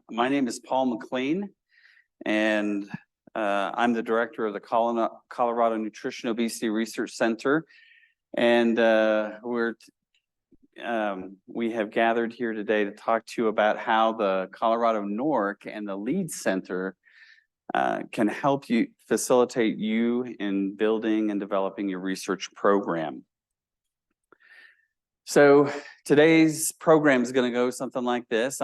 My name is Paul MacLean, and I'm the director of the Colorado Nutrition Obesity Research Center. And we have gathered here today to talk to you about how the Colorado NORC and the LEAD Center can help you facilitate you in building and developing your research program. So today's program is going to go something like this.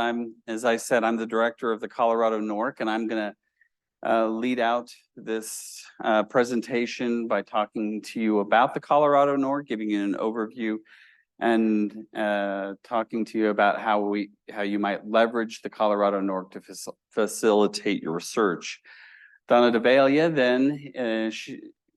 As I said, I'm the director of the Colorado NORC, and I'm going to lead out this presentation by talking to you about the Colorado NORC, giving you an overview, and talking to you about how you might leverage the Colorado NORC to facilitate your research. Donna Dabelea, then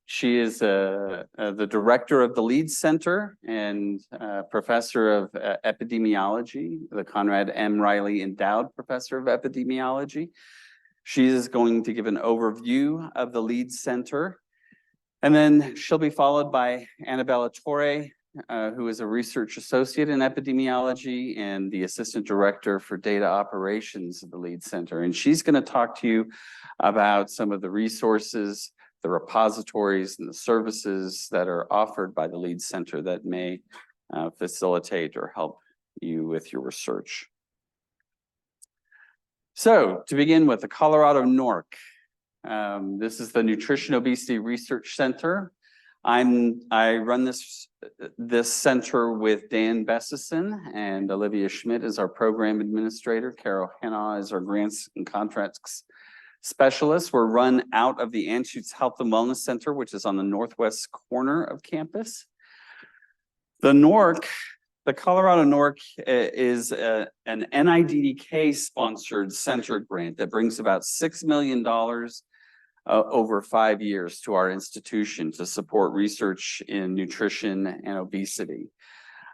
she is the director of the LEAD Center and professor of epidemiology, the Conrad M. Riley Endowed Professor of Epidemiology. She is going to give an overview of the LEAD Center. And then she'll be followed by Annabella Torre, who is a research associate in epidemiology and the assistant director for data operations of the LEAD Center. And she's going to talk to you about some of the resources, the repositories, and the services that are offered by the LEAD Center that may facilitate or help you with your research. So to begin with, the Colorado NORC. This is the Nutrition Obesity Research Center. I run this center with Dan Bessison, and Olivia Schmidt is our program administrator. Carol Hennaugh is our grants and contracts specialist. We're run out of the Anschutz Health and Wellness Center, which is on the northwest corner of campus. The NORC, the Colorado NORC, is an NIDDK sponsored center grant that brings about $6 million over 5 years to our institution to support research in nutrition and obesity.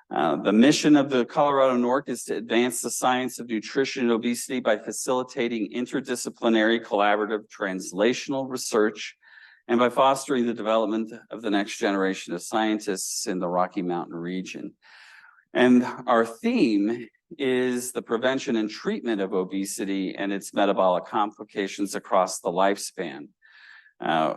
The mission of the Colorado NORC is to advance the science of nutrition and obesity by facilitating interdisciplinary, collaborative, translational research, and by fostering the development of the next generation of scientists in the Rocky Mountain region. And our theme is the prevention and treatment of obesity and its metabolic complications across the lifespan.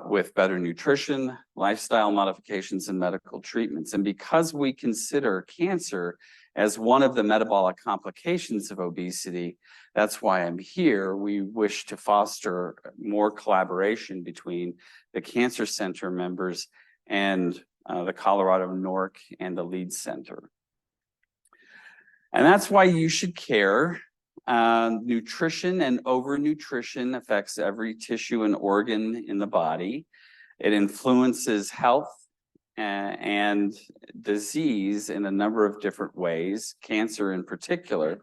With better nutrition, lifestyle modifications, and medical treatments. And because we consider cancer as one of the metabolic complications of obesity, that's why I'm here. We wish to foster more collaboration between the Cancer Center members and the Colorado NORC and the LEAD Center. And that's why you should care. Nutrition and overnutrition affects every tissue and organ in the body. It influences health and disease in a number of different ways, cancer in particular.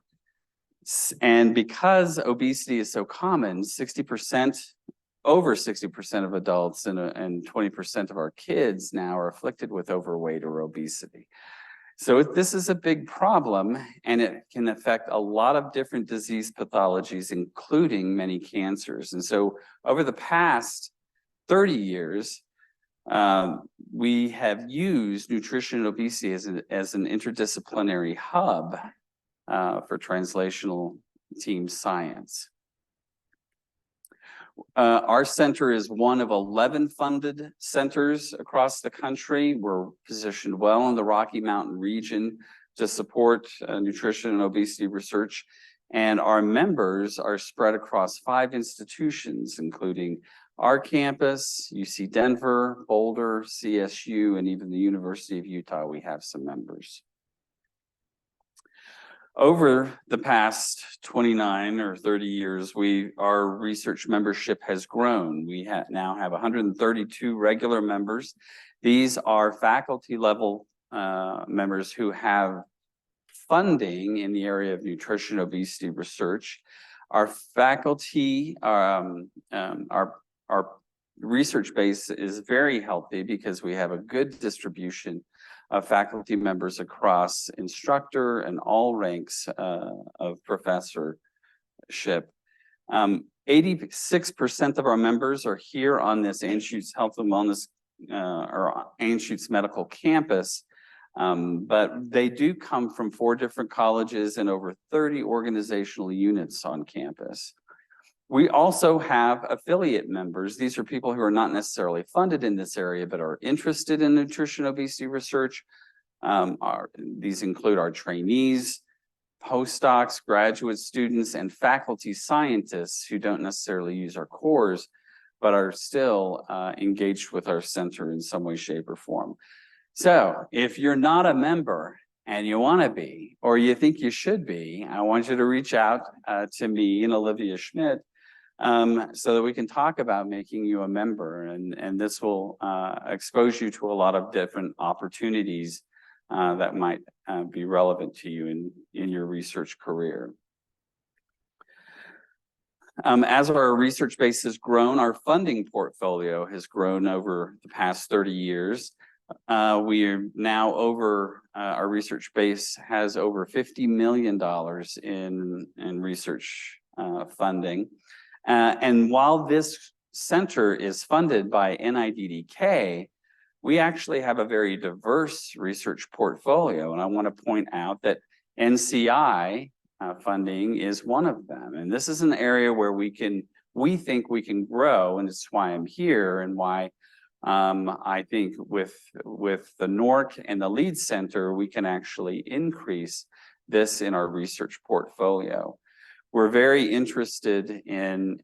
And because obesity is so common, over 60% of adults and 20% of our kids now are afflicted with overweight or obesity. So this is a big problem, and it can affect a lot of different disease pathologies, including many cancers. And so over the past 30 years, we have used nutrition and obesity as an interdisciplinary hub for translational team science. Our center is one of 11 funded centers across the country. We're positioned well in the Rocky Mountain region to support nutrition and obesity research. And our members are spread across 5 institutions, including our campus, UC Denver, Boulder, CSU, and even the University of Utah. We have some members. Over the past 29 or 30 years, our research membership has grown. We now have 132 regular members. These are faculty level members who have funding in the area of nutrition obesity research. Our faculty, our research base is very healthy because we have a good distribution of faculty members across instructor and all ranks of professorship. 86% of our members are here on this Anschutz Health and Wellness or Anschutz Medical Campus. But they do come from 4 different colleges and over 30 organizational units on campus. We also have affiliate members. These are people who are not necessarily funded in this area, but are interested in nutrition obesity research. These include our trainees, postdocs, graduate students, and faculty scientists who don't necessarily use our cores, but are still engaged with our center in some way, shape, or form. So if you're not a member and you want to be, or you think you should be, I want you to reach out to me and Olivia Schmidt so that we can talk about making you a member. And this will expose you to a lot of different opportunities that might be relevant to you in your research career. As our research base has grown, our funding portfolio has grown over the past 30 years. We are now over, our research base has over $50 million in research funding. And while this center is funded by NIDDK, we actually have a very diverse research portfolio. And I want to point out that NCI funding is one of them. And this is an area where we think we can grow, and it's why I'm here and why I think with the NORC and the LEAD Center, we can actually increase this in our research portfolio. We're very interested in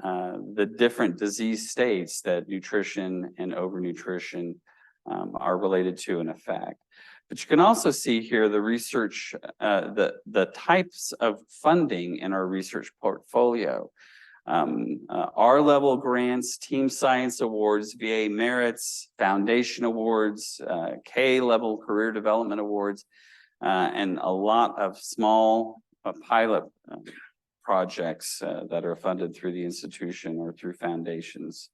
the different disease states that nutrition and overnutrition are related to and affect. But you can also see here the research, the types of funding in our research portfolio. R-level grants, team science awards, VA merits, foundation awards, K-level career development awards, and a lot of small pilot projects that are funded through the institution or through foundations.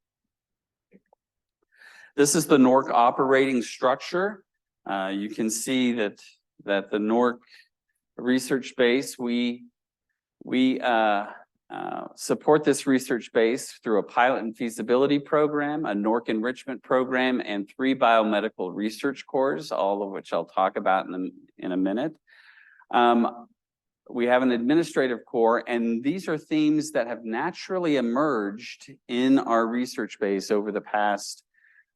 This is the NORC operating structure. You can see that the NORC research base, we support this research base through a pilot and feasibility program, a NORC enrichment program, and 3 biomedical research cores, all of which I'll talk about in a minute. We have an administrative core, and these are themes that have naturally emerged in our research base over the past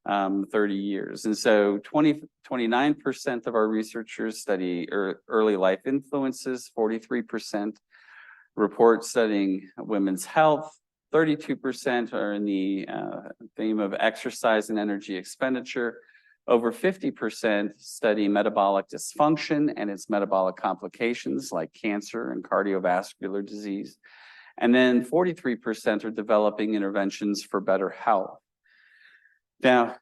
30 years. And so 29% of our researchers study early life influences, 43% report studying women's health, 32% are in the theme of exercise and energy expenditure. Over 50% study metabolic dysfunction and its metabolic complications like cancer and cardiovascular disease. And then 43% are developing interventions for better health. Now,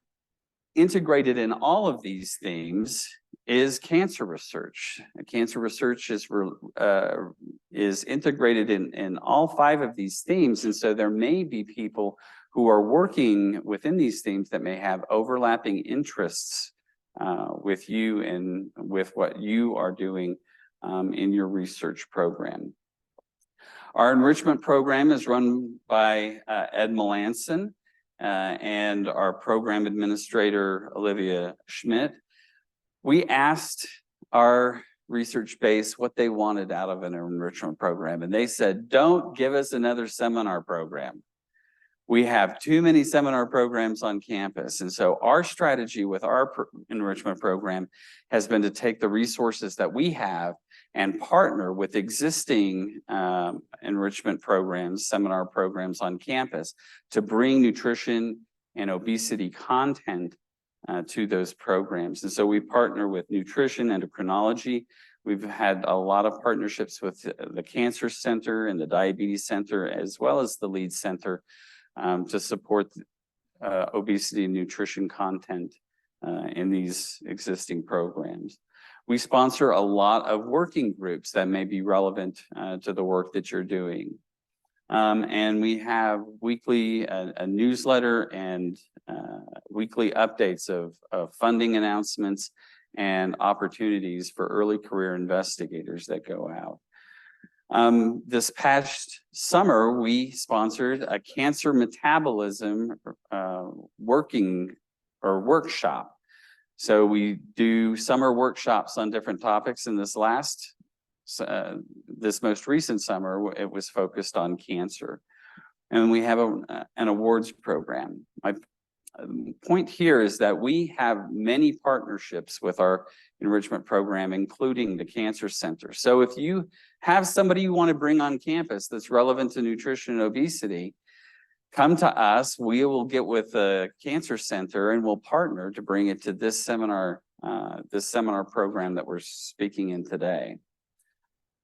integrated in all of these themes is cancer research. Cancer research is integrated in all 5 of these themes. And so there may be people who are working within these themes that may have overlapping interests with you and with what you are doing in your research program. Our enrichment program is run by Ed Melanson and our program administrator, Olivia Schmidt. We asked our research base what they wanted out of an enrichment program, and they said, don't give us another seminar program. We have too many seminar programs on campus. And so our strategy with our enrichment program has been to take the resources that we have and partner with existing enrichment programs, seminar programs on campus to bring nutrition and obesity content to those programs. And so we partner with nutrition, endocrinology. We've had a lot of partnerships with the Cancer Center and the Diabetes Center, as well as the LEAD Center, to support obesity and nutrition content in these existing programs. We sponsor a lot of working groups that may be relevant to the work that you're doing. And we have weekly a newsletter and weekly updates of funding announcements and opportunities for early career investigators that go out. This past summer, we sponsored a cancer metabolism workshop. So we do summer workshops on different topics. In this most recent summer, it was focused on cancer. And we have an awards program. My point here is that we have many partnerships with our enrichment program, including the Cancer Center. So if you have somebody you want to bring on campus that's relevant to nutrition and obesity, come to us. We will get with the Cancer Center and we'll partner to bring it to this seminar program that we're speaking in today.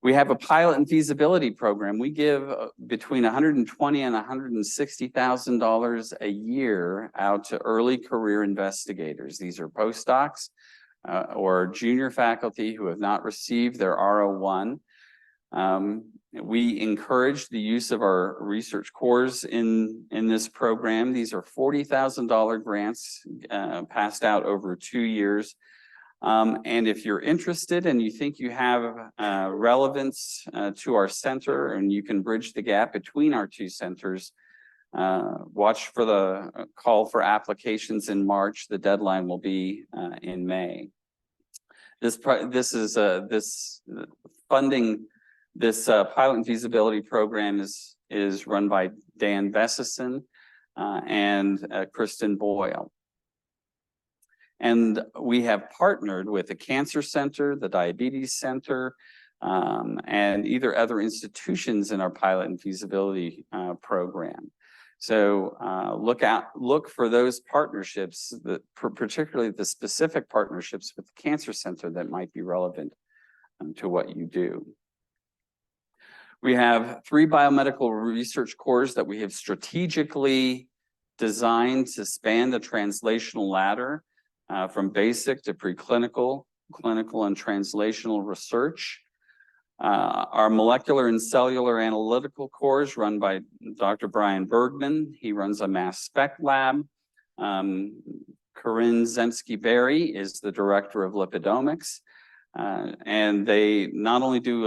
We have a pilot and feasibility program. We give between $120,000 and $160,000 a year out to early career investigators. These are postdocs or junior faculty who have not received their R01. We encourage the use of our research cores in this program. These are $40,000 grants passed out over 2 years. And if you're interested and you think you have relevance to our center and you can bridge the gap between our two centers, watch for the call for applications in March. The deadline will be in May. This pilot and feasibility program is run by Dan Bessison and Kristen Boyle. And we have partnered with the Cancer Center, the Diabetes Center, and either other institutions in our pilot and feasibility program. So look for those partnerships, particularly the specific partnerships with the Cancer Center that might be relevant to what you do. We have 3 biomedical research cores that we have strategically designed to span the translational ladder from basic to preclinical, clinical, and translational research. Our molecular and cellular analytical cores run by Dr. Brian Bergman. He runs a mass spec lab. Corinne Zemsky-Berry is the director of lipidomics. And they not only do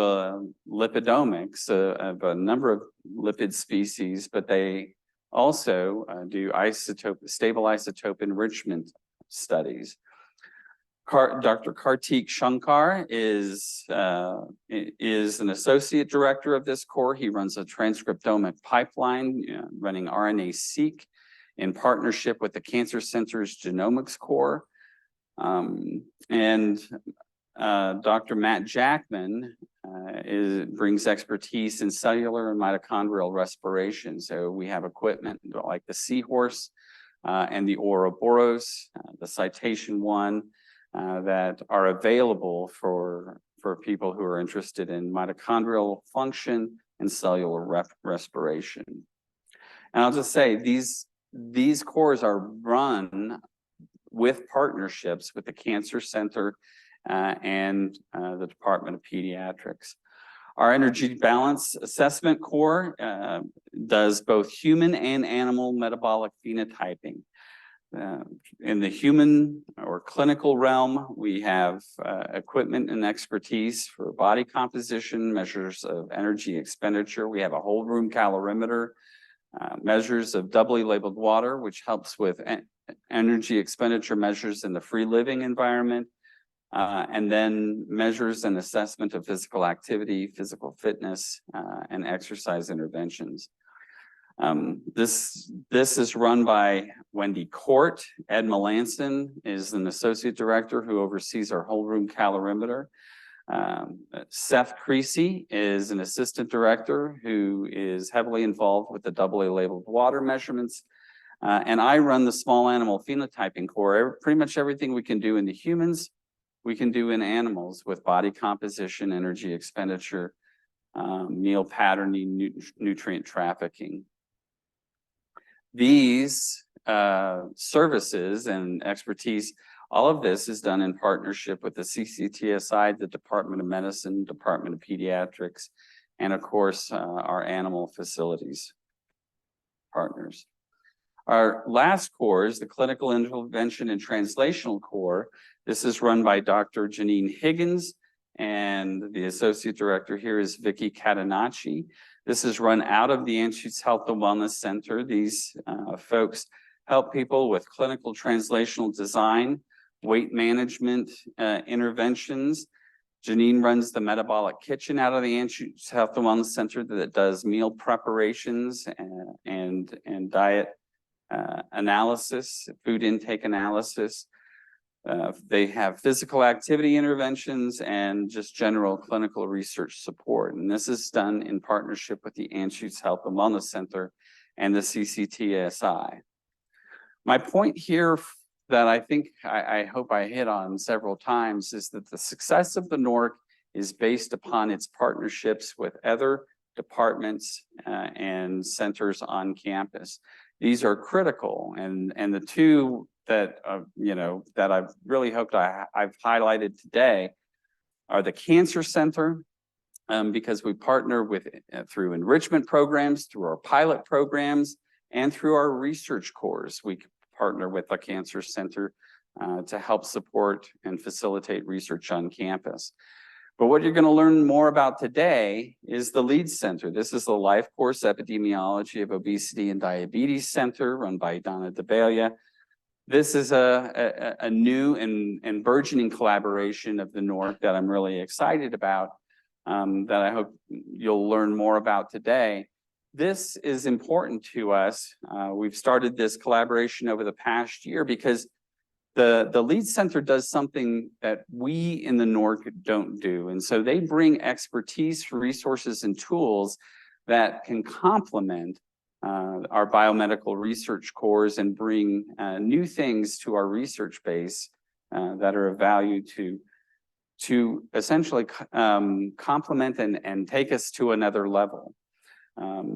lipidomics of a number of lipid species, but they also do stable isotope enrichment studies. Dr. Kartik Shankar is an associate director of this core. He runs a transcriptomic pipeline running RNA-seq in partnership with the Cancer Center's genomics core. Dr. Matt Jackman brings expertise in cellular and mitochondrial respiration. So we have equipment like the Seahorse and the Ouroboros, the Citation 1, that are available for people who are interested in mitochondrial function and cellular respiration. And I'll just say these cores are run with partnerships with the Cancer Center and the Department of Pediatrics. Our energy balance assessment core does both human and animal metabolic phenotyping. In the human or clinical realm, we have equipment and expertise for body composition, measures of energy expenditure. We have a whole room calorimeter, measures of doubly labeled water, which helps with energy expenditure measures in the free living environment. And then measures and assessment of physical activity, physical fitness, and exercise interventions. This is run by Wendy Court. Ed Melanson is an associate director who oversees our whole room calorimeter. Seth Creasy is an assistant director who is heavily involved with the AA labeled water measurements. And I run the small animal phenotyping core. Pretty much everything we can do in the humans, we can do in animals with body composition, energy expenditure, meal patterning, nutrient trafficking. These services and expertise, all of this is done in partnership with the CCTSI, the Department of Medicine, Department of Pediatrics, and of course, our animal facilities partners. Our last core is the Clinical Intervention and Translational Core. This is run by Dr. Janine Higgins, and the associate director here is Vicki Catenacci. This is run out of the Anschutz Health and Wellness Center. These folks help people with clinical translational design, weight management interventions. Janine runs the metabolic kitchen out of the Anschutz Health and Wellness Center that does meal preparations and diet analysis, food intake analysis. They have physical activity interventions and just general clinical research support. And this is done in partnership with the Anschutz Health and Wellness Center and the CCTSI. My point here that I think I hope I hit on several times is that the success of the NORC is based upon its partnerships with other departments and centers on campus. These are critical, and the two that that I've really hoped I've highlighted today are the Cancer Center, because we partner with through enrichment programs, through our pilot programs, and through our research cores. We partner with the Cancer Center to help support and facilitate research on campus. But what you're going to learn more about today is the LEAD Center. This is the Life Course Epidemiology of Obesity and Diabetes Center run by Donna Dabelea. This is a new and burgeoning collaboration of the NORC that I'm really excited about, that I hope you'll learn more about today. This is important to us. We've started this collaboration over the past year because the LEAD Center does something that we in the NORC don't do. And so they bring expertise, resources, and tools that can complement our biomedical research cores and bring new things to our research base that are of value to essentially complement and take us to another level.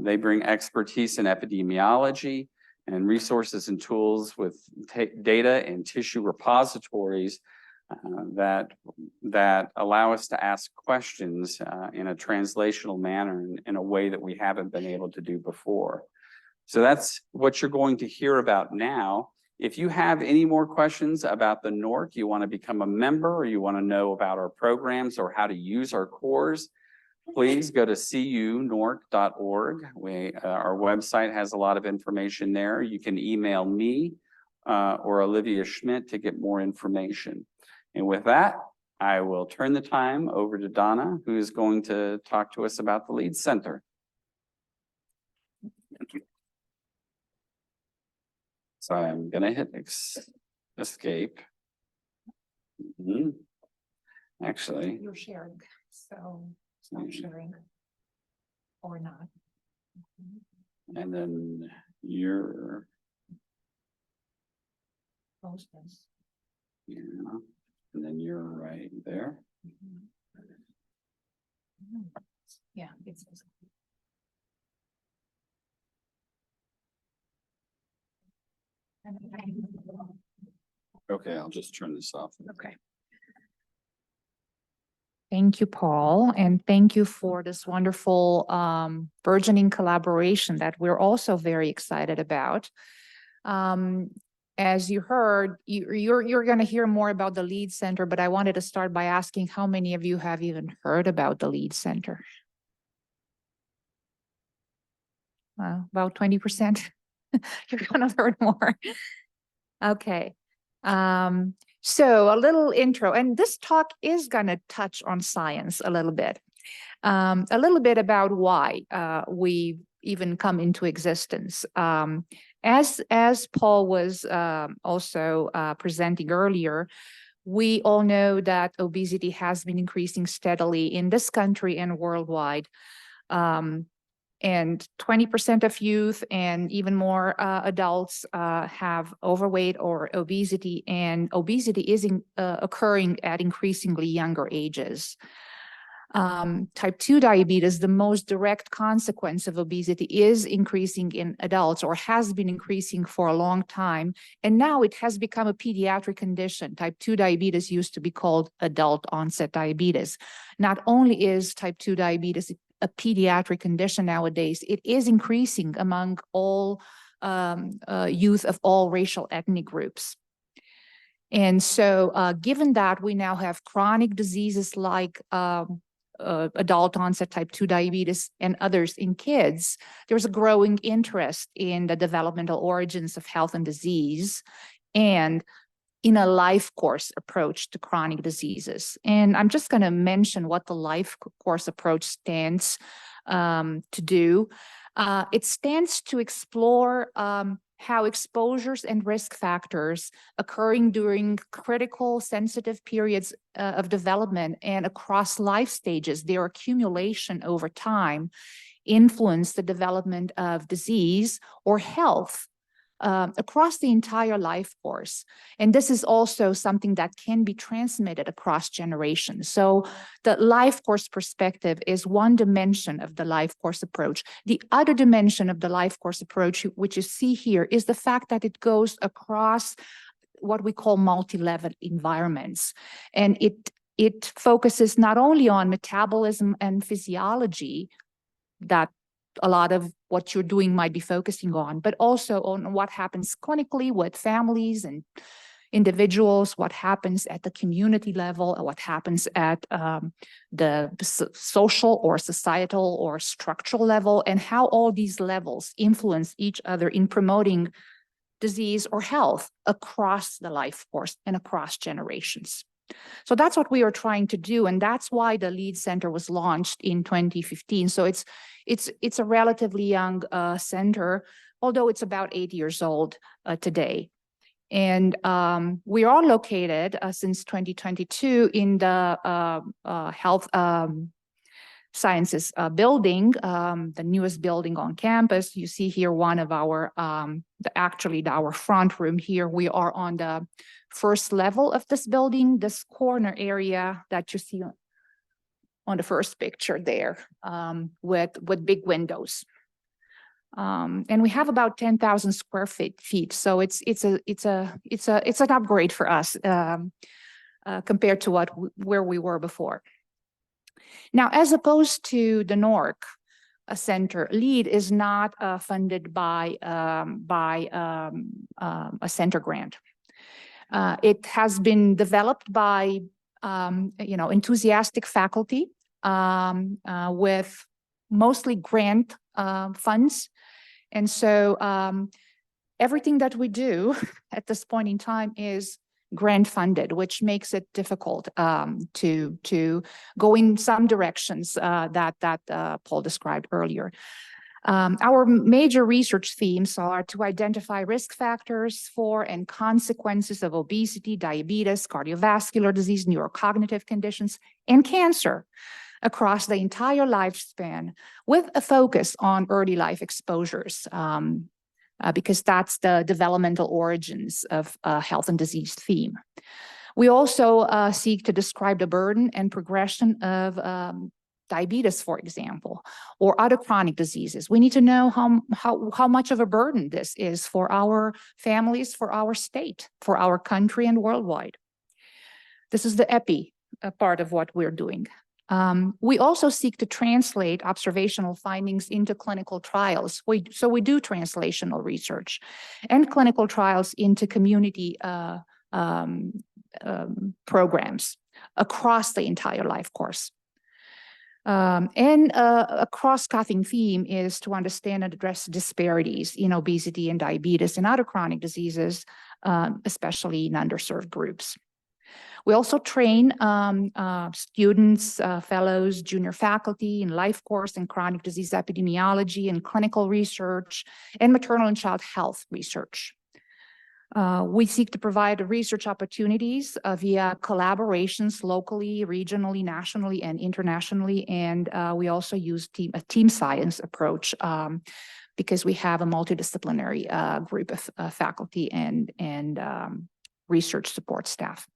They bring expertise in epidemiology and resources and tools with data and tissue repositories that allow us to ask questions in a translational manner in a way that we haven't been able to do before. So that's what you're going to hear about now. If you have any more questions about the NORC, you want to become a member, or you want to know about our programs or how to use our cores, please go to cunorc.org. Our website has a lot of information there. You can email me or Olivia Schmidt to get more information. And with that, I will turn the time over to Donna, who is going to talk to us about the LEAD Center. Thank you. So I'm going to hit escape. Actually, you're sharing, so stop sharing or not. And then you're Close this. yeah, and then you're right there. Yeah, it's Okay, I'll just turn this off. okay. Thank you, Paul, and thank you for this wonderful burgeoning collaboration that we're also very excited about. As you heard, you're going to hear more about the LEAD Center, but I wanted to start by asking how many of you have even heard about the LEAD Center? About 20%. You're going to learn more. Okay. So a little intro, and this talk is going to touch on science a little bit about why we even come into existence. As Paul was also presenting earlier, we all know that obesity has been increasing steadily in this country and worldwide. And 20% of youth and even more adults have overweight or obesity, and obesity is occurring at increasingly younger ages. Type 2 diabetes, the most direct consequence of obesity, is increasing in adults, or has been increasing for a long time. And now it has become a pediatric condition. Type 2 diabetes used to be called adult onset diabetes. Not only is type 2 diabetes a pediatric condition nowadays, it is increasing among all youth of all racial ethnic groups. And so given that we now have chronic diseases like adult onset type 2 diabetes and others in kids, there's a growing interest in the developmental origins of health and disease. And in a life course approach to chronic diseases. And I'm just going to mention what the life course approach stands to do. It stands to explore how exposures and risk factors occurring during critical sensitive periods of development and across life stages, their accumulation over time, influence the development of disease or health across the entire life course. And this is also something that can be transmitted across generations. So the life course perspective is one dimension of the life course approach. The other dimension of the life course approach, which you see here, is the fact that it goes across what we call multi-level environments. And it focuses not only on metabolism and physiology, that a lot of what you're doing might be focusing on, but also on what happens clinically with families and individuals, what happens at the community level, or what happens at the social or societal or structural level, and how all these levels influence each other in promoting disease or health across the life course and across generations. So that's what we are trying to do, and that's why the LEAD Center was launched in 2015. So it's a relatively young center, although it's about 8 years old today. And we are located since 2022 in the health sciences building, the newest building on campus. You see here one of our, our front room here. We are on the first level of this building, this corner area that you see on the first picture there, with big windows. And we have about 10,000 square feet. So it's an upgrade for us compared to where we were before. Now, as opposed to the NORC Center, LEAD is not funded by a center grant. It has been developed by enthusiastic faculty with mostly grant funds. And so everything that we do at this point in time is grant funded, which makes it difficult to go in some directions that Paul described earlier. Our major research themes are to identify risk factors for and consequences of obesity, diabetes, cardiovascular disease, neurocognitive conditions, and cancer across the entire lifespan, with a focus on early life exposures, because that's the developmental origins of health and disease theme. We also seek to describe the burden and progression of diabetes, for example, or other chronic diseases. We need to know how much of a burden this is for our families, for our state, for our country, and worldwide. This is the epi part of what we're doing. We also seek to translate observational findings into clinical trials. So we do translational research and clinical trials into community programs across the entire life course. And a cross-cutting theme is to understand and address disparities in obesity and diabetes and other chronic diseases, especially in underserved groups. We also train students, fellows, junior faculty in life course and chronic disease epidemiology and clinical research and maternal and child health research. We seek to provide research opportunities via collaborations locally, regionally, nationally, and internationally. And we also use a team science approach because we have a multidisciplinary group of faculty and research support staff.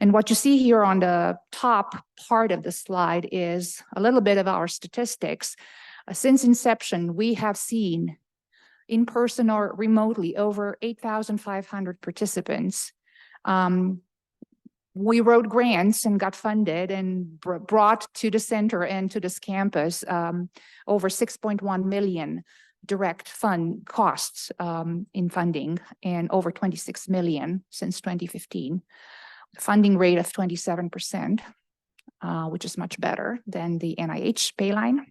And what you see here on the top part of the slide is a little bit of our statistics. Since inception, we have seen in person or remotely over 8,500 participants. We wrote grants and got funded and brought to the center and to this campus over 6.1 million direct fund costs in funding, and over 26 million since 2015. Funding rate of 27%, which is much better than the NIH pay line.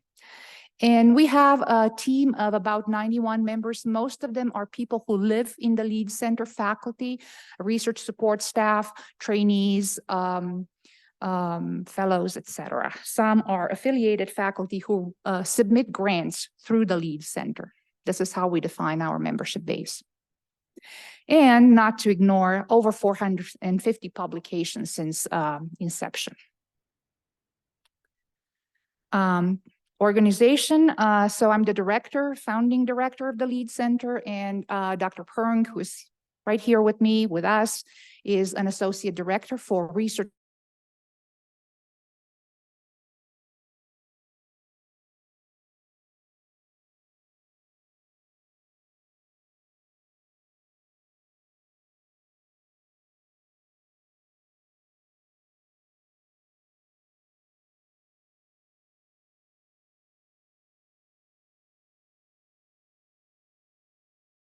And we have a team of about 91 members. Most of them are people who live in the lead center, faculty, research support staff, trainees, fellows, etc. Some are affiliated faculty who submit grants through the lead center. This is how we define our membership base. And not to ignore over 450 publications since inception. Organization, so I'm the director, founding director of the lead center, and Dr. Perng, who is right here with me, with us, is an associate director for research.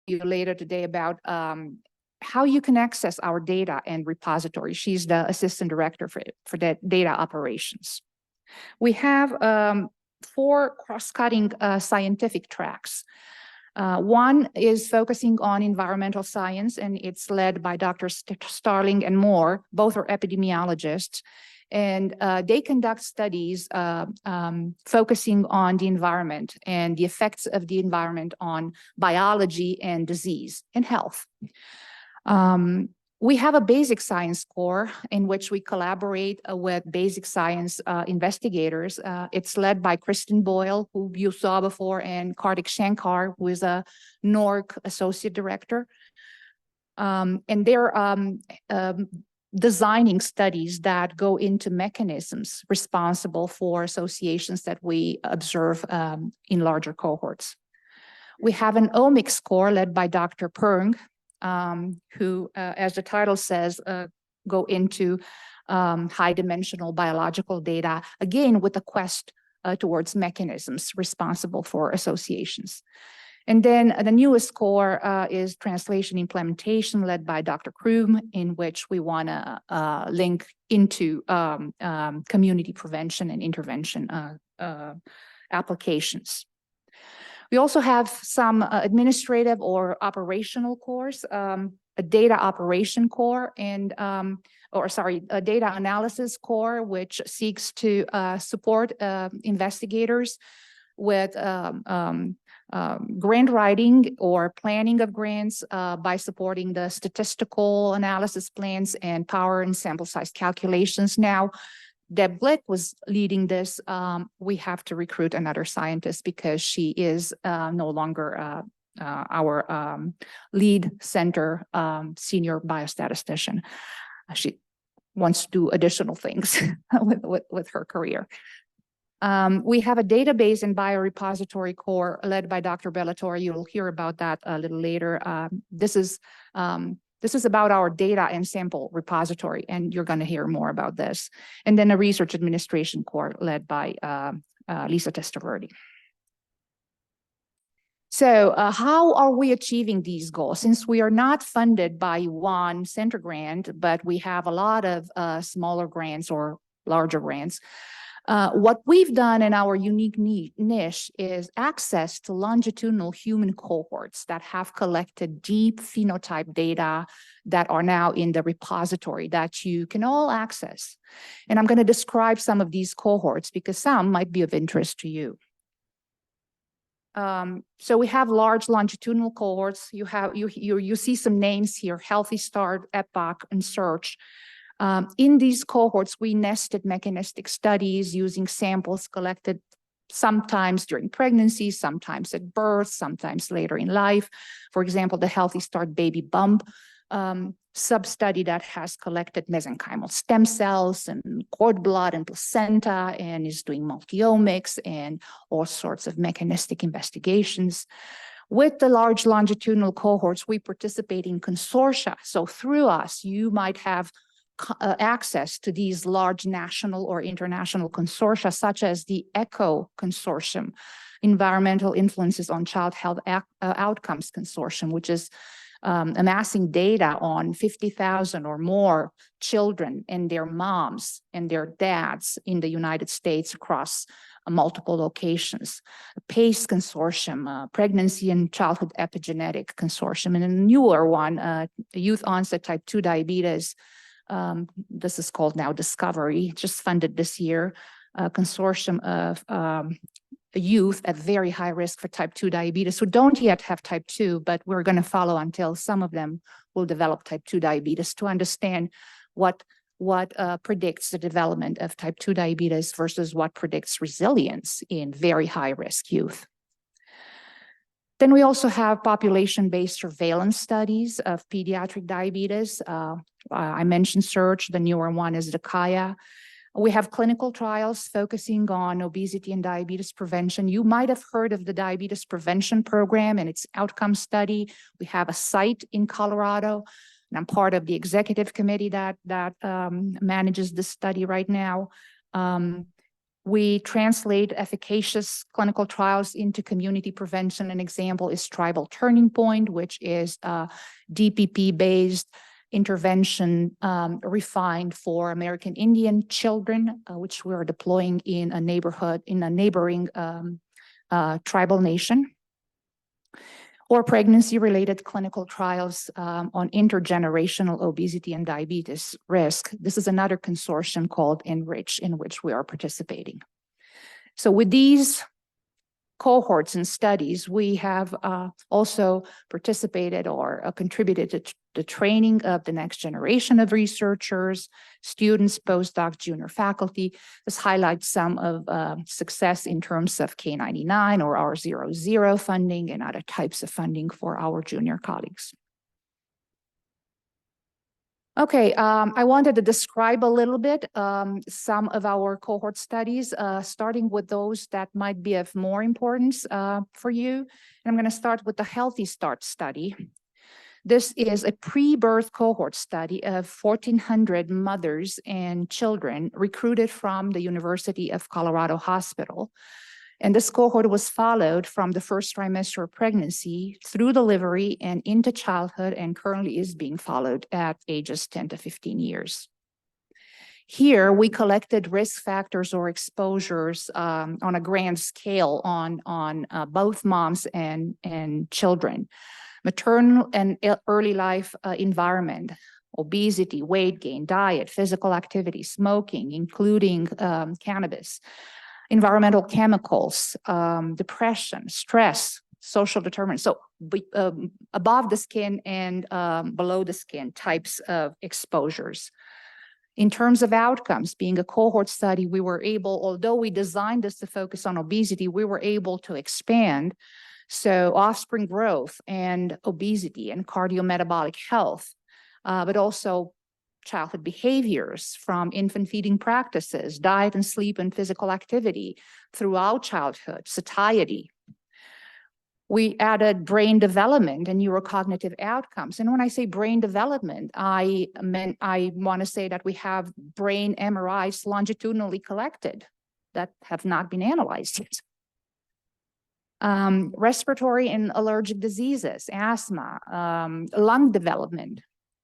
You later today about how you can access our data and repository. She's the assistant director for the data operations. We have 4 cross-cutting scientific tracks. One is focusing on environmental science, and it's led by Dr. Starling and Moore. Both are epidemiologists. And they conduct studies focusing on the environment and the effects of the environment on biology and disease and health. We have a basic science core in which we collaborate with basic science investigators. It's led by Kristen Boyle, who you saw before, and Kartik Shankar, who is a NORC associate director. And they're designing studies that go into mechanisms responsible for associations that we observe in larger cohorts. We have an omics score led by Dr. Perng, who, as the title says, go into high-dimensional biological data, again, with a quest towards mechanisms responsible for associations. And then the newest core is translation implementation led by Dr. Kroom, in which we want to link into community prevention and intervention applications. We also have some administrative or operational cores, a data operation core and, a data analysis core, which seeks to support investigators with grant writing or planning of grants by supporting the statistical analysis plans and power and sample size calculations. Now, Deb Glick was leading this. We have to recruit another scientist because she is no longer our lead center senior biostatistician. She wants to do additional things with her career. We have a database and biorepository core led by Dr. Bellator. You'll hear about that a little later. This is about our data and sample repository, and you're going to hear more about this. And then a research administration core led by Lisa Testaverde. So how are we achieving these goals? Since we are not funded by one center grant, but we have a lot of smaller grants or larger grants, what we've done in our unique niche is access to longitudinal human cohorts that have collected deep phenotype data that are now in the repository that you can all access. And I'm going to describe some of these cohorts because some might be of interest to you. So we have large longitudinal cohorts. You see some names here: Healthy Start, Epoch, and Search. In these cohorts, we nested mechanistic studies using samples collected sometimes during pregnancy, sometimes at birth, sometimes later in life. For example, the Healthy Start baby bump sub-study that has collected mesenchymal stem cells and cord blood and placenta and is doing multiomics and all sorts of mechanistic investigations. With the large longitudinal cohorts, we participate in consortia. So through us, you might have access to these large national or international consortia, such as the ECHO Consortium, Environmental Influences on Child Health Outcomes Consortium, which is amassing data on 50,000 or more children and their moms and their dads in the United States across multiple locations. PACE Consortium, Pregnancy and Childhood Epigenetic Consortium, and a newer one, Youth Onset Type 2 Diabetes. This is called now Discovery, just funded this year, a consortium of youth at very high risk for type 2 diabetes who don't yet have type 2, but we're going to follow until some of them will develop type 2 diabetes to understand what predicts the development of type 2 diabetes versus what predicts resilience in very high risk youth. Then we also have population-based surveillance studies of pediatric diabetes. I mentioned SURGE, the newer one is the KAIA. We have clinical trials focusing on obesity and diabetes prevention. You might have heard of the diabetes prevention program and its outcome study. We have a site in Colorado, and I'm part of the executive committee that manages this study right now. We translate efficacious clinical trials into community prevention. An example is Tribal Turning Point, which is a DPP-based intervention refined for American Indian children, which we are deploying in a neighboring tribal nation, or pregnancy-related clinical trials on intergenerational obesity and diabetes risk. This is another consortium called Enrich, in which we are participating. So with these cohorts and studies, we have also participated or contributed to the training of the next generation of researchers, students, postdocs, junior faculty. This highlights some of success in terms of K99 or R00 funding and other types of funding for our junior colleagues. Okay, I wanted to describe a little bit some of our cohort studies, starting with those that might be of more importance for you. And I'm going to start with the Healthy Start study. This is a pre-birth cohort study of 1,400 mothers and children recruited from the University of Colorado Hospital. And this cohort was followed from the first trimester of pregnancy through delivery and into childhood, and currently is being followed at ages 10 to 15 years. Here, we collected risk factors or exposures on a grand scale on both moms and children. Maternal and early life environment, obesity, weight gain, diet, physical activity, smoking, including cannabis, environmental chemicals, depression, stress, social determinants. So above the skin and below the skin types of exposures. In terms of outcomes, being a cohort study, we were able, although we designed this to focus on obesity, we were able to expand. So offspring growth and obesity and cardiometabolic health, but also childhood behaviors from infant feeding practices, diet and sleep and physical activity throughout childhood, satiety. We added brain development and neurocognitive outcomes. And when I say brain development, I want to say that we have brain MRIs longitudinally collected that have not been analyzed yet. Respiratory and allergic diseases, asthma, lung development,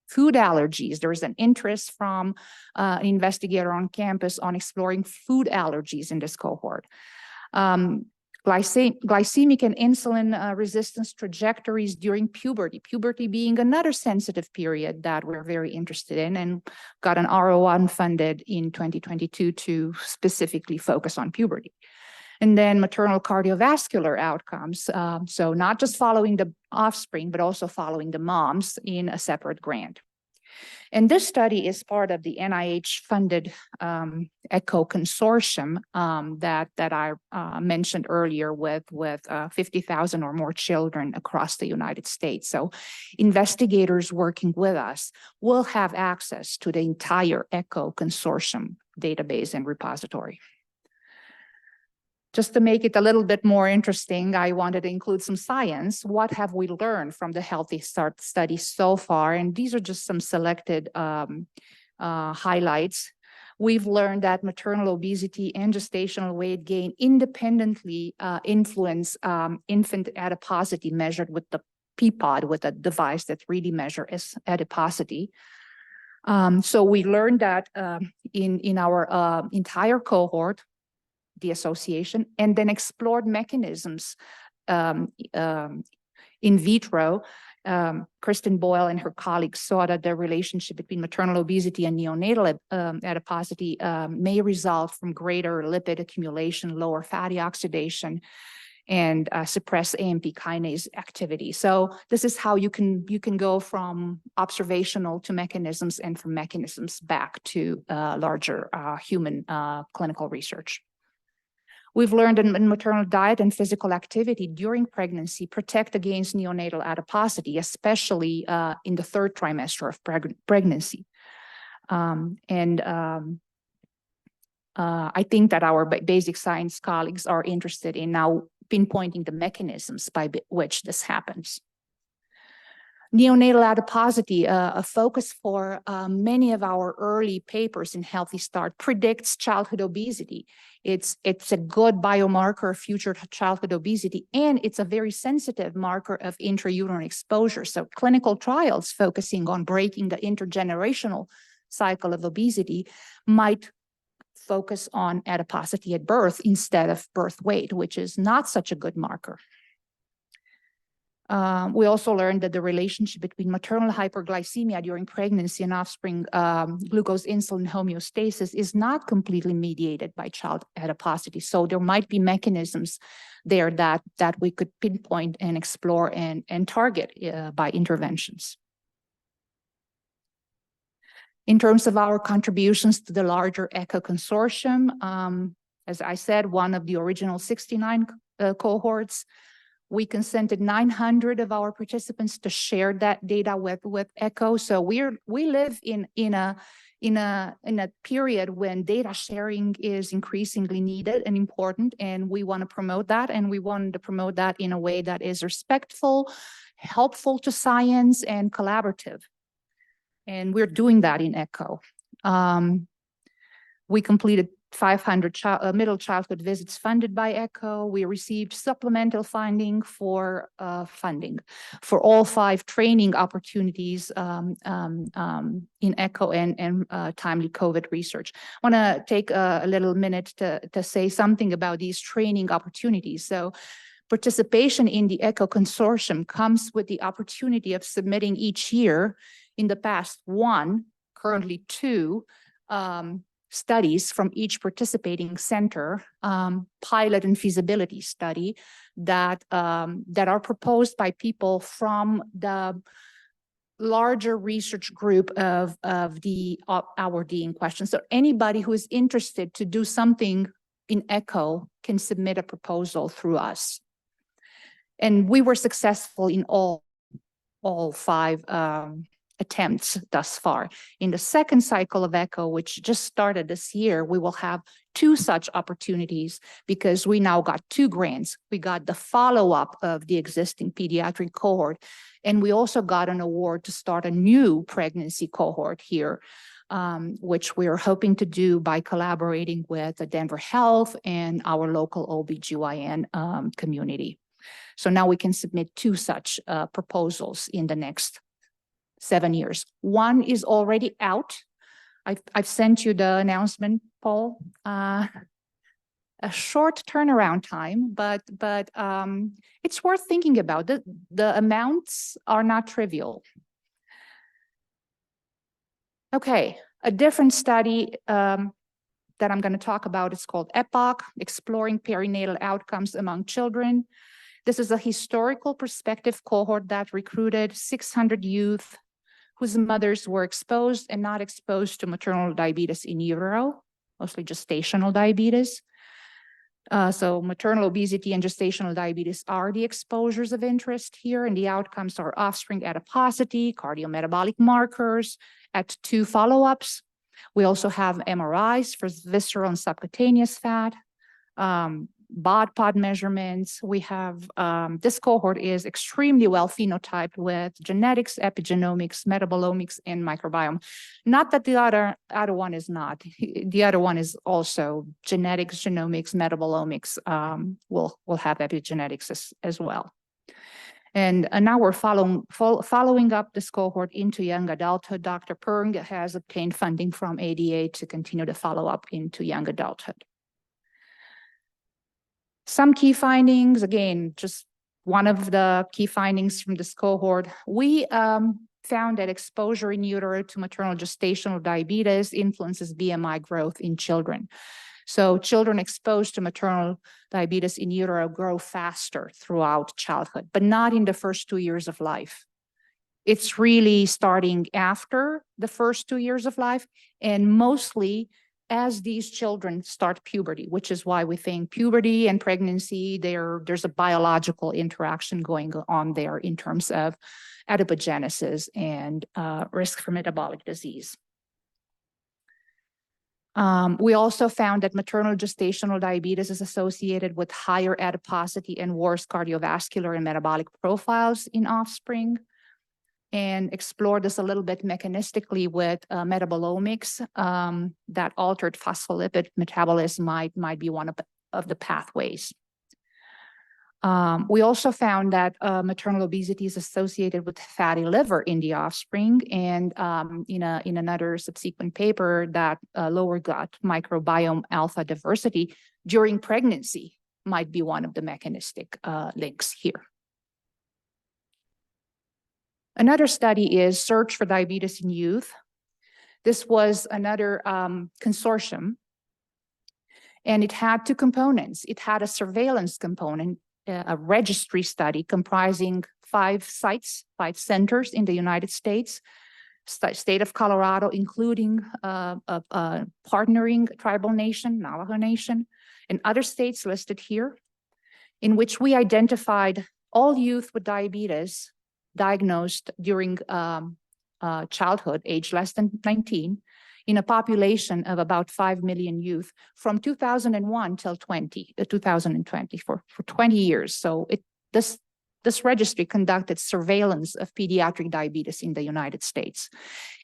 food allergies. There's an interest from an investigator on campus on exploring food allergies in this cohort. Glycemic and insulin resistance trajectories during puberty being another sensitive period that we're very interested in, and got an R01 funded in 2022 to specifically focus on puberty. And then maternal cardiovascular outcomes. So not just following the offspring, but also following the moms in a separate grant. And this study is part of the NIH-funded ECHO consortium that I mentioned earlier with 50,000 or more children across the United States. So investigators working with us will have access to the entire ECHO consortium database and repository. Just to make it a little bit more interesting, I wanted to include some science. What have we learned from the Healthy Start study so far? And these are just some selected highlights. We've learned that maternal obesity and gestational weight gain independently influence infant adiposity measured with the PPOD, with a device that really measures adiposity. So we learned that in our entire cohort, the association, and then explored mechanisms in vitro. Kristen Boyle and her colleagues saw that the relationship between maternal obesity and neonatal adiposity may result from greater lipid accumulation, lower fatty oxidation, and suppress AMP kinase activity. So this is how you can go from observational to mechanisms, and from mechanisms back to larger human clinical research. We've learned that maternal diet and physical activity during pregnancy protect against neonatal adiposity, especially in the third trimester of pregnancy. I think that our basic science colleagues are interested in now pinpointing the mechanisms by which this happens. Neonatal adiposity, a focus for many of our early papers in Healthy Start, predicts childhood obesity. It's a good biomarker of future childhood obesity, and it's a very sensitive marker of intrauterine exposure. So clinical trials focusing on breaking the intergenerational cycle of obesity might focus on adiposity at birth instead of birth weight, which is not such a good marker. We also learned that the relationship between maternal hyperglycemia during pregnancy and offspring glucose insulin homeostasis is not completely mediated by child adiposity. So there might be mechanisms there that we could pinpoint and explore and target by interventions. In terms of our contributions to the larger ECHO consortium, as I said, one of the original 69 cohorts, we consented 900 of our participants to share that data with ECHO. So we live in a period when data sharing is increasingly needed and important, and we want to promote that, and we want to promote that in a way that is respectful, helpful to science, and collaborative. And we're doing that in ECHO. We completed 500 middle childhood visits funded by ECHO. We received supplemental funding for all 5 training opportunities in ECHO and timely COVID research. I want to take a little minute to say something about these training opportunities. So participation in the ECHO consortium comes with the opportunity of submitting each year, in the past 1, currently 2, studies from each participating center, pilot and feasibility study that are proposed by people from the larger research group of our D in question. So anybody who is interested to do something in ECHO can submit a proposal through us. And we were successful in all 5 attempts thus far. In the second cycle of ECHO, which just started this year, we will have 2 such opportunities because we now got 2 grants. We got the follow-up of the existing pediatric cohort, and we also got an award to start a new pregnancy cohort here, which we're hoping to do by collaborating with the Denver Health and our local OBGYN community. So now we can submit 2 such proposals in the next 7 years. 1 is already out. I've sent you the announcement, Paul. A short turnaround time, but it's worth thinking about. The amounts are not trivial. Okay, a different study that I'm going to talk about is called EPOCH, Exploring Perinatal Outcomes Among Children. This is a historical perspective cohort that recruited 600 youth whose mothers were exposed and not exposed to maternal diabetes in utero, mostly gestational diabetes. So maternal obesity and gestational diabetes are the exposures of interest here, and the outcomes are offspring adiposity, cardiometabolic markers at 2 follow-ups. We also have MRIs for visceral and subcutaneous fat, BOD-POD measurements. We have, this cohort is extremely well phenotyped with genetics, epigenomics, metabolomics, and microbiome. Not that the other one is not. The other one is also genetics, genomics, metabolomics, will have epigenetics as well. And now we're following up this cohort into young adulthood. Dr. Perng has obtained funding from ADA to continue the follow-up into young adulthood. Some key findings, again, just one of the key findings from this cohort, we found that exposure in utero to maternal gestational diabetes influences BMI growth in children. So children exposed to maternal diabetes in utero grow faster throughout childhood, but not in the first 2 years of life. It's really starting after the first 2 years of life, and mostly as these children start puberty, which is why we think puberty and pregnancy, there's a biological interaction going on there in terms of adipogenesis and risk for metabolic disease. We also found that maternal gestational diabetes is associated with higher adiposity and worse cardiovascular and metabolic profiles in offspring, and explore this a little bit mechanistically with metabolomics, that altered phospholipid metabolism might be one of the pathways. We also found that maternal obesity is associated with fatty liver in the offspring, and in another subsequent paper that lower gut microbiome alpha diversity during pregnancy might be one of the mechanistic links here. Another study is Search for Diabetes in Youth. This was another consortium, and it had two components. It had a surveillance component, a registry study comprising 5 sites, 5 centers in the United States, state of Colorado, including a partnering tribal nation, Navajo Nation, and other states listed here, in which we identified all youth with diabetes diagnosed during childhood, age less than 19, in a population of about 5 million youth from 2001 till 2020, for 20 years. So this registry conducted surveillance of pediatric diabetes in the United States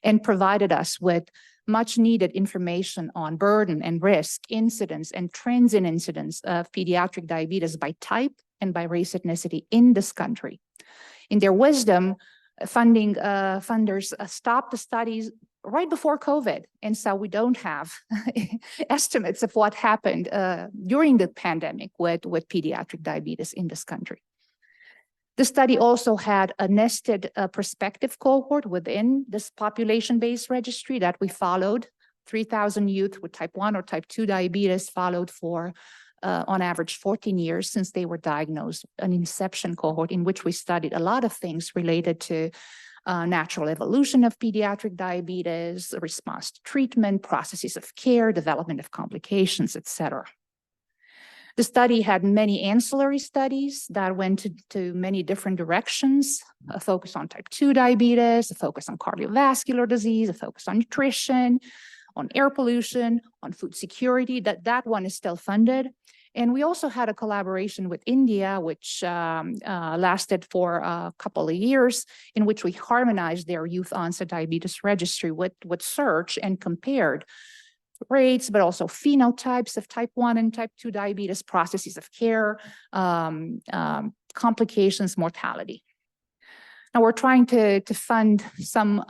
and provided us with much needed information on burden and risk, incidence and trends in incidence of pediatric diabetes by type and by race ethnicity in this country. In their wisdom, funders stopped the studies right before COVID. And so we don't have estimates of what happened during the pandemic with pediatric diabetes in this country. The study also had a nested prospective cohort within this population-based registry that we followed. 3,000 youth with type 1 or type 2 diabetes followed for on average 14 years since they were diagnosed, an inception cohort in which we studied a lot of things related to natural evolution of pediatric diabetes, response to treatment, processes of care, development of complications, etc. The study had many ancillary studies that went to many different directions, a focus on type 2 diabetes, a focus on cardiovascular disease, a focus on nutrition, on air pollution, on food security. That one is still funded. And we also had a collaboration with India, which lasted for a couple of years, in which we harmonized their youth onset diabetes registry with Search and compared rates, but also phenotypes of type 1 and type 2 diabetes, processes of care, complications, mortality. Now we're trying to fund some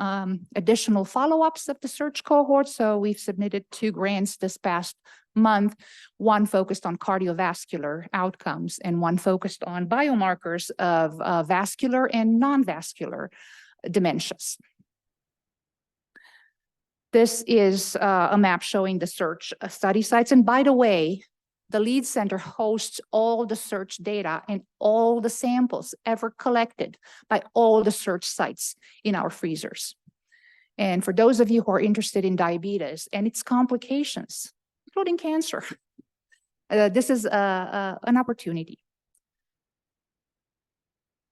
additional follow-ups of the Search cohort. So we've submitted 2 grants this past month, one focused on cardiovascular outcomes and one focused on biomarkers of vascular and non-vascular dementias. This is a map showing the Search study sites. And by the way, the lead center hosts all the Search data and all the samples ever collected by all the Search sites in our freezers. And for those of you who are interested in diabetes and its complications, including cancer, this is an opportunity.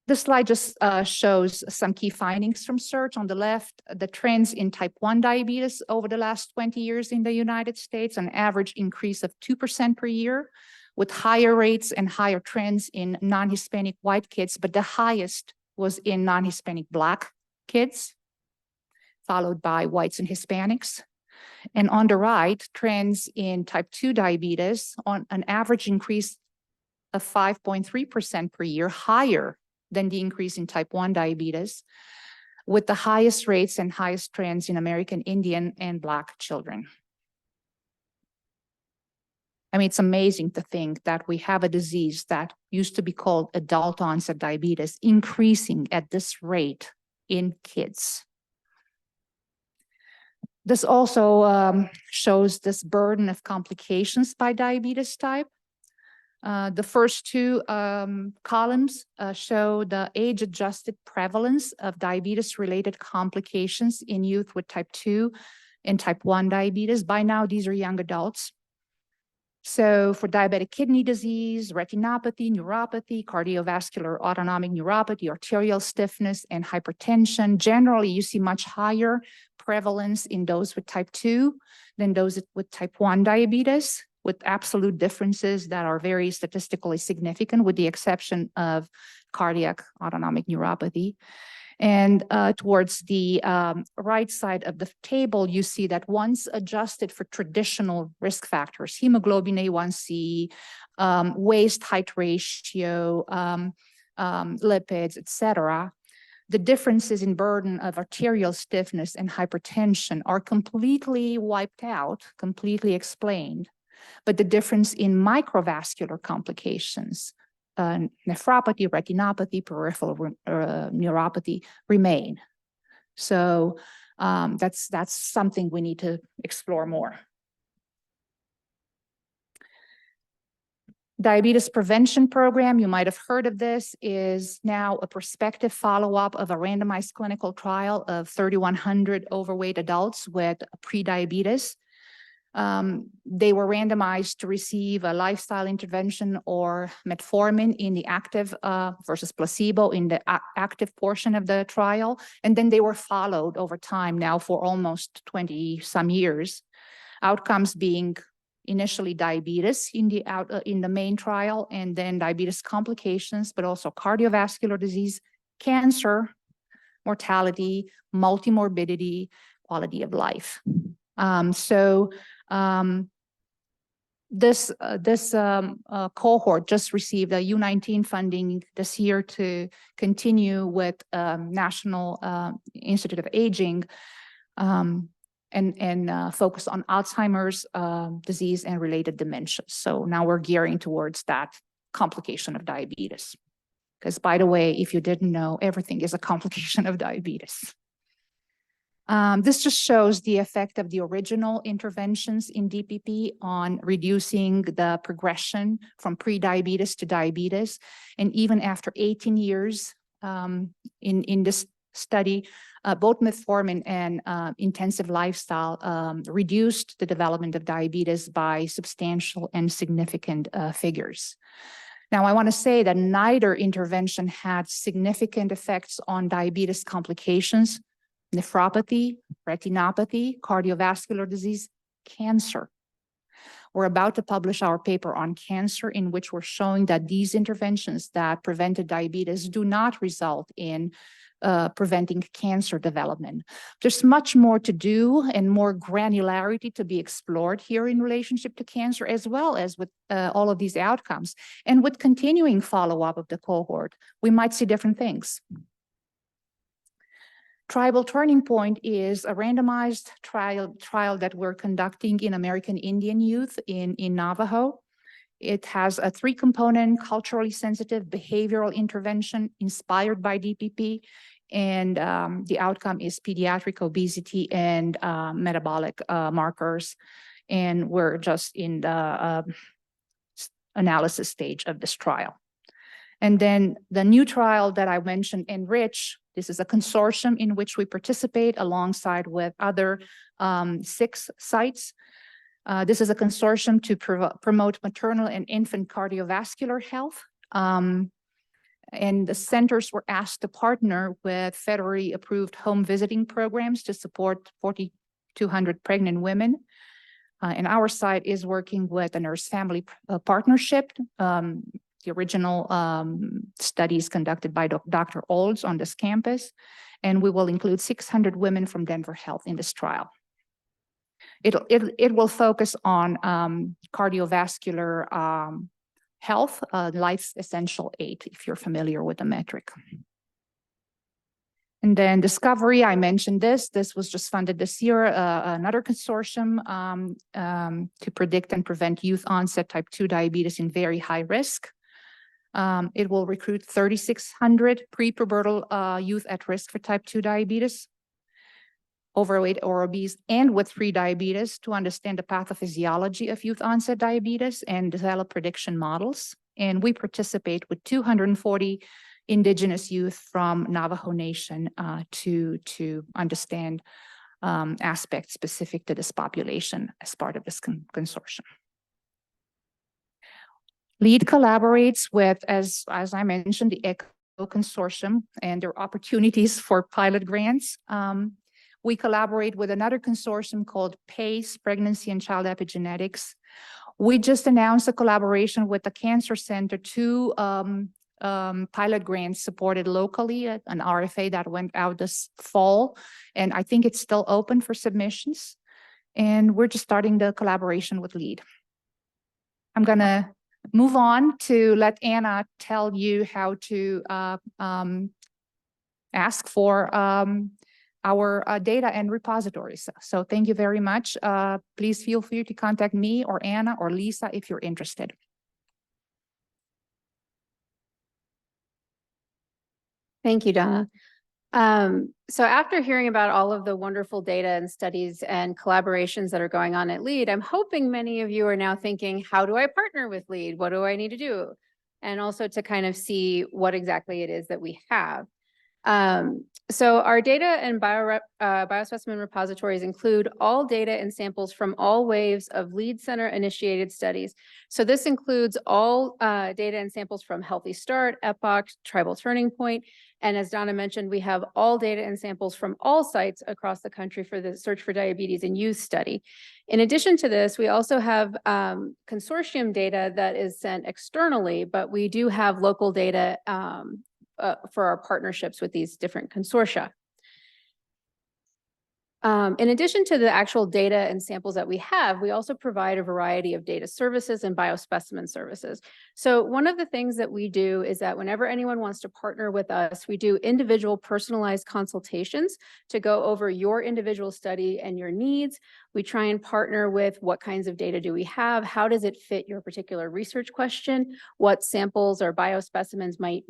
This slide just shows some key findings from Search. On the left, the trends in type 1 diabetes over the last 20 years in the United States, an average increase of 2% per year, with higher rates and higher trends in non-Hispanic white kids, but the highest was in non-Hispanic Black kids, followed by whites and Hispanics. And on the right, trends in type 2 diabetes on an average increase of 5.3% per year, higher than the increase in type 1 diabetes, with the highest rates and highest trends in American Indian and Black children. I mean, it's amazing to think that we have a disease that used to be called adult onset diabetes increasing at this rate in kids. This also shows this burden of complications by diabetes type. The first two columns show the age-adjusted prevalence of diabetes-related complications in youth with type 2 and type 1 diabetes. By now, these are young adults. So for diabetic kidney disease, retinopathy, neuropathy, cardiovascular autonomic neuropathy, arterial stiffness, and hypertension, generally you see much higher prevalence in those with type 2 than those with type 1 diabetes, with absolute differences that are very statistically significant, with the exception of cardiac autonomic neuropathy. And towards the right side of the table, you see that once adjusted for traditional risk factors, hemoglobin A1C, waist height ratio, lipids, et cetera, the differences in burden of arterial stiffness and hypertension are completely wiped out, completely explained. But the difference in microvascular complications, nephropathy, retinopathy, peripheral neuropathy remain. So that's something we need to explore more. Diabetes prevention program, you might have heard of this, is now a prospective follow-up of a randomized clinical trial of 3,100 overweight adults with prediabetes. They were randomized to receive a lifestyle intervention or metformin in the active versus placebo in the active portion of the trial. And then they were followed over time now for almost 20 some years. Outcomes being initially diabetes in the main trial, and then diabetes complications, but also cardiovascular disease, cancer, mortality, multimorbidity, quality of life. This cohort just received a U19 funding this year to continue with National Institute of Aging and focus on Alzheimer's disease and related dementias. So now we're gearing towards that complication of diabetes. Because by the way, if you didn't know, everything is a complication of diabetes. This just shows the effect of the original interventions in DPP on reducing the progression from prediabetes to diabetes. And even after 18 years in this study, both metformin and intensive lifestyle reduced the development of diabetes by substantial and significant figures. Now, I want to say that neither intervention had significant effects on diabetes complications, nephropathy, retinopathy, cardiovascular disease, cancer. We're about to publish our paper on cancer, in which we're showing that these interventions that prevented diabetes do not result in preventing cancer development. There's much more to do and more granularity to be explored here in relationship to cancer, as well as with all of these outcomes. And with continuing follow-up of the cohort, we might see different things. Tribal Turning Point is a randomized trial that we're conducting in American Indian youth in Navajo. It has a 3-component culturally sensitive behavioral intervention inspired by DPP, and the outcome is pediatric obesity and metabolic markers. And we're just in the analysis stage of this trial. And then the new trial that I mentioned, Enrich, this is a consortium in which we participate alongside with other 6 sites. This is a consortium to promote maternal and infant cardiovascular health. And the centers were asked to partner with federally approved home visiting programs to support 4,200 pregnant women. And our site is working with a nurse family partnership. The original studies conducted by Dr. Olds on this campus, and we will include 600 women from Denver Health in this trial. It will focus on cardiovascular health, Life's Essential 8, if you're familiar with the metric. And then discovery, I mentioned this. This was just funded this year, another consortium to predict and prevent youth onset type 2 diabetes in very high risk. It will recruit 3,600 pre-pubertal youth at risk for type 2 diabetes, overweight or obese, and with pre-diabetes to understand the pathophysiology of youth onset diabetes and develop prediction models. And we participate with 240 indigenous youth from Navajo Nation to understand aspects specific to this population as part of this consortium. LEAD collaborates with, as I mentioned, the ECHO Consortium, and there are opportunities for pilot grants. We collaborate with another consortium called PACE, Pregnancy and Child Epigenetics. We just announced a collaboration with the Cancer Center to pilot grants supported locally, an RFA that went out this fall, and I think it's still open for submissions. And we're just starting the collaboration with LEAD. I'm gonna move on to let Anna tell you how to ask for our data and repositories. So thank you very much. Please feel free to contact me or Anna or Lisa if you're interested. Thank you, Donna. So after hearing about all of the wonderful data and studies and collaborations that are going on at LEAD, I'm hoping many of you are now thinking, how do I partner with LEAD? What do I need to do? And also to kind of see what exactly it is that we have. So our data and biospecimen repositories include all data and samples from all waves of LEAD Center initiated studies. So this includes all data and samples from Healthy Start, Epoch, Tribal Turning Point. And as Donna mentioned, we have all data and samples from all sites across the country for the Search for Diabetes in Youth study. In addition to this, we also have consortium data that is sent externally, but we do have local data for our partnerships with these different consortia. In addition to the actual data and samples that we have, we also provide a variety of data services and biospecimen services. So one of the things that we do is that whenever anyone wants to partner with us, we do individual personalized consultations to go over your individual study and your needs. We try and partner with what kinds of data do we have? How does it fit your particular research question? What samples or biospecimens might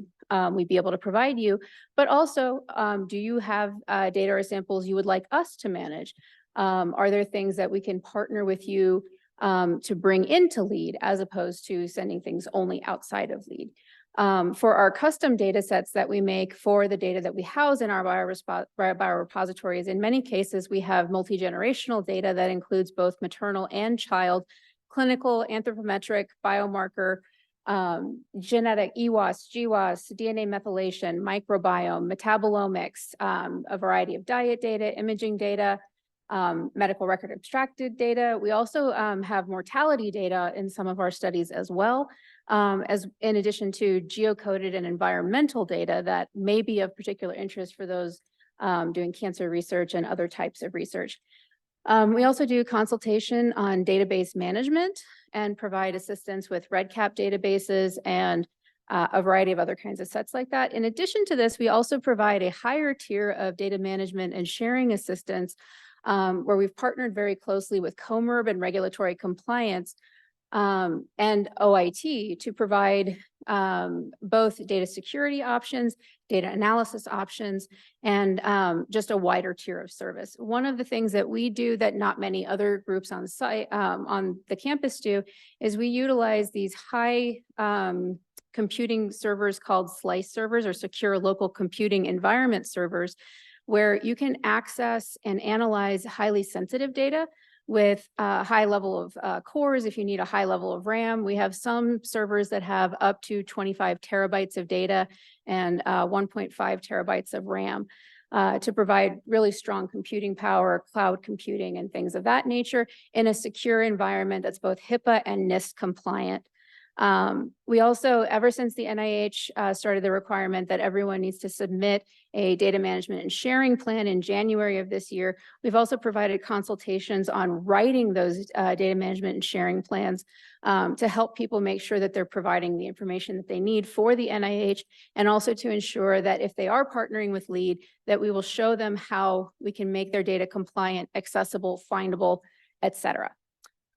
we be able to provide you? But also, do you have data or samples you would like us to manage? Are there things that we can partner with you to bring into LEAD as opposed to sending things only outside of LEAD? For our custom data sets that we make for the data that we house in our biorepositories, in many cases, we have multi-generational data that includes both maternal and child, clinical, anthropometric, biomarker, genetic EWAS, GWAS, DNA methylation, microbiome, metabolomics, a variety of diet data, imaging data, medical record abstracted data. We also have mortality data in some of our studies as well, as in addition to geocoded and environmental data that may be of particular interest for those doing cancer research and other types of research. We also do consultation on database management and provide assistance with REDCap databases and a variety of other kinds of sets like that. In addition to this, we also provide a higher tier of data management and sharing assistance where we've partnered very closely with COMERB and regulatory compliance and OIT to provide both data security options, data analysis options, and just a wider tier of service. One of the things that we do that not many other groups on site on the campus do is we utilize these high computing servers called SLICE servers or secure local computing environment servers, where you can access and analyze highly sensitive data with a high level of cores. If you need a high level of RAM, we have some servers that have up to 25 terabytes of data and 1.5 terabytes of RAM to provide really strong computing power, cloud computing, and things of that nature in a secure environment that's both HIPAA and NIST compliant. We also, ever since the NIH started the requirement that everyone needs to submit a data management and sharing plan in January of this year, we've also provided consultations on writing those data management and sharing plans to help people make sure that they're providing the information that they need for the NIH, and also to ensure that if they are partnering with LEAD, that we will show them how we can make their data compliant, accessible, findable, et cetera.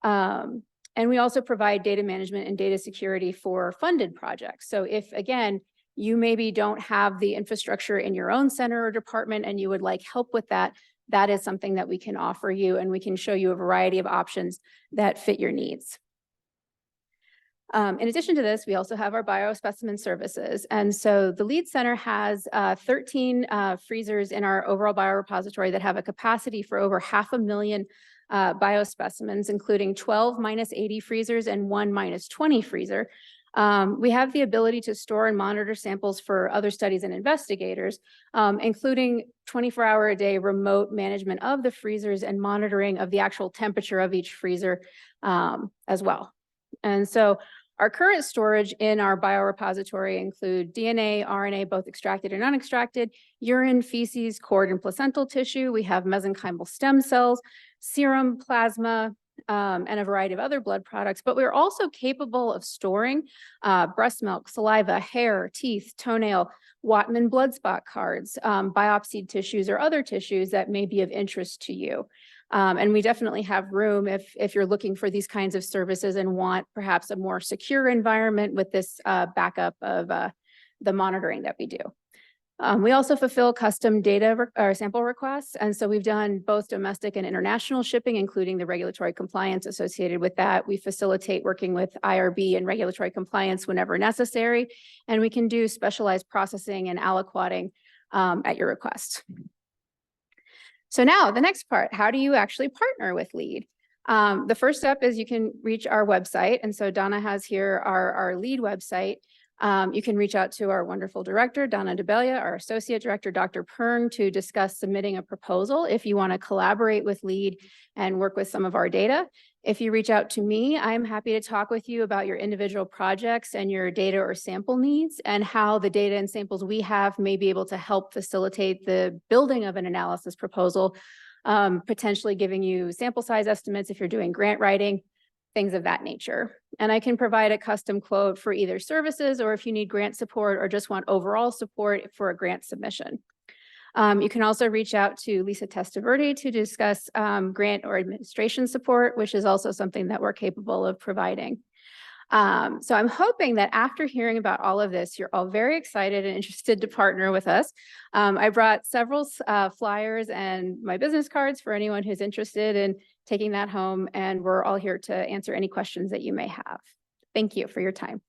And we also provide data management and data security for funded projects. So if, again, you maybe don't have the infrastructure in your own center or department and you would like help with that, that is something that we can offer you, and we can show you a variety of options that fit your needs. In addition to this, we also have our biospecimen services. And so the LEAD Center has 13 freezers in our overall biorepository that have a capacity for over 500,000 biospecimens, including 12 -80 freezers and 1 -20 freezer. We have the ability to store and monitor samples for other studies and investigators, including 24-hour-a-day remote management of the freezers and monitoring of the actual temperature of each freezer as well. And so our current storage in our biorepository include DNA, RNA, both extracted and unextracted, urine, feces, cord and placental tissue. We have mesenchymal stem cells, serum, plasma, and a variety of other blood products, but we're also capable of storing breast milk, saliva, hair, teeth, toenail, Whatman blood spot cards, biopsied tissues or other tissues that may be of interest to you. And we definitely have room if you're looking for these kinds of services and want perhaps a more secure environment with this backup of the monitoring that we do. We also fulfill custom data or sample requests. And so we've done both domestic and international shipping, including the regulatory compliance associated with that. We facilitate working with IRB and regulatory compliance whenever necessary. And we can do specialized processing and aliquoting at your request. So now the next part, how do you actually partner with LEAD? The first step is you can reach our website. And so Donna has here our LEAD website. You can reach out to our wonderful director, Donna Dabelea, our associate director, Dr. Pern, to discuss submitting a proposal if you want to collaborate with LEAD and work with some of our data. If you reach out to me, I'm happy to talk with you about your individual projects and your data or sample needs and how the data and samples we have may be able to help facilitate the building of an analysis proposal, potentially giving you sample size estimates if you're doing grant writing, things of that nature. And I can provide a custom quote for either services or if you need grant support or just want overall support for a grant submission. You can also reach out to Lisa Testaverde to discuss grant or administration support, which is also something that we're capable of providing. So I'm hoping that after hearing about all of this, you're all very excited and interested to partner with us. I brought several flyers and my business cards for anyone who's interested in taking that home, and we're all here to answer any questions that you may have. Thank you for your time.